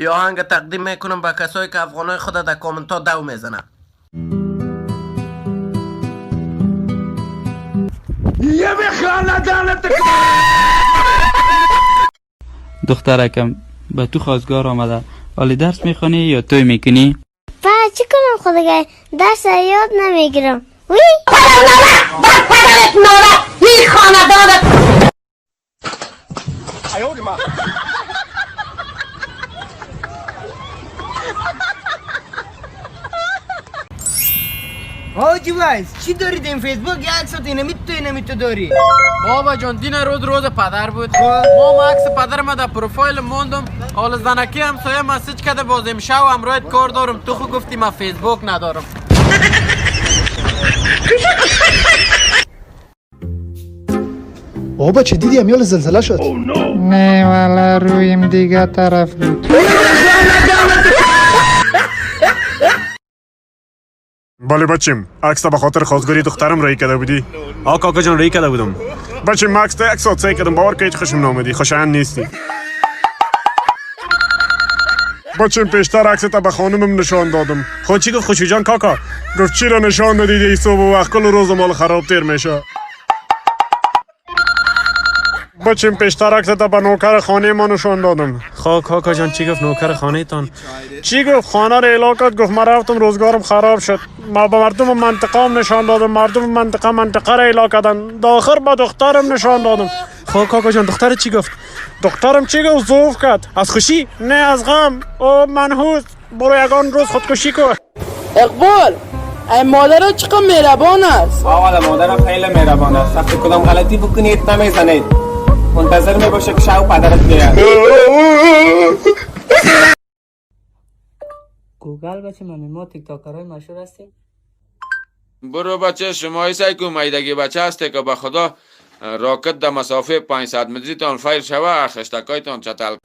یا آهنگ تقدیم میکنم به کسایی که افغانای خود در کامنت ها دو میزنن. یه خاندانت دخترکم به تو خواستگار آمده، حالی درس میخونی یا توی میکنی؟ چی کنم خداگاه درس یاد نمیگیرم. وی پدرت ناله این خاندانت حاجی وایس چی دارید این فیسبوک یک عکس اینمی تو داری؟ بابا جان دین روز پدر بود. ما عکس پدر ما در پروفایل موندم. حالا زنکی همسایه مسیج کرده باز امشب امروز کار دارم. تو خود گفتی من فیسبوک ندارم. بابا چه دیدی امیال زلزله شد؟ نه والا رویم دیگه طرف بود. بله بچیم، عکس به خاطر خواستگاری دخترم رای کرده بودی؟ کاکا جان رای کرده بودم. بچیم عکس تا یک ساعت سعی کردم باور کنید خوشم نامدی، خوشایند نیستی. بچیم پیشتر عکس تا به خانمم نشان دادم. خود چی گفت خوشی جان کاکا؟ گفت چی را نشان دادی ای صبح و وقت کل روز مال خراب تیر میشه. بچیم پیشتر عکس تا به نوکر خانه ما نشان دادم. خواه کاکا جان چی گفت نوکر خانه تان؟ چی گفت خانه را علاقات گفت من رفتم روزگارم خراب شد. ما به مردم منطقه نشان دادم، مردم منطقه را علاقه دادن. داخل به دخترم نشان دادم. خواه کاکا جان دختر چی گفت؟ دخترم چی گفت ضعف کرد. از خوشی؟ نه از غم. او منحوس برو یگان روز خودکشی کن. اقبال ای مادر چقدر مهربان است. والا مادرم خیلی مهربان است. وقتی کدام غلطی بکنید نمیزنید، منتظر میباشه که شو پدرت بیاد. گوگل بچه ما تیک تاکرهای مشهور هستیم. برو بچه شما ایسای که میدگی بچه هسته که به خدا راکت در مسافه 500 متری تان فایر شوه خشتکای تان چتل.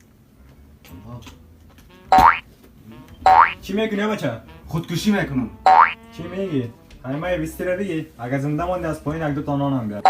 چی میکنی بچه؟ خودکشی میکنم. چی میگی؟ همه ویستی رو بگی؟ اگر زنده مانده از پایین یک دو تا نانم بیار.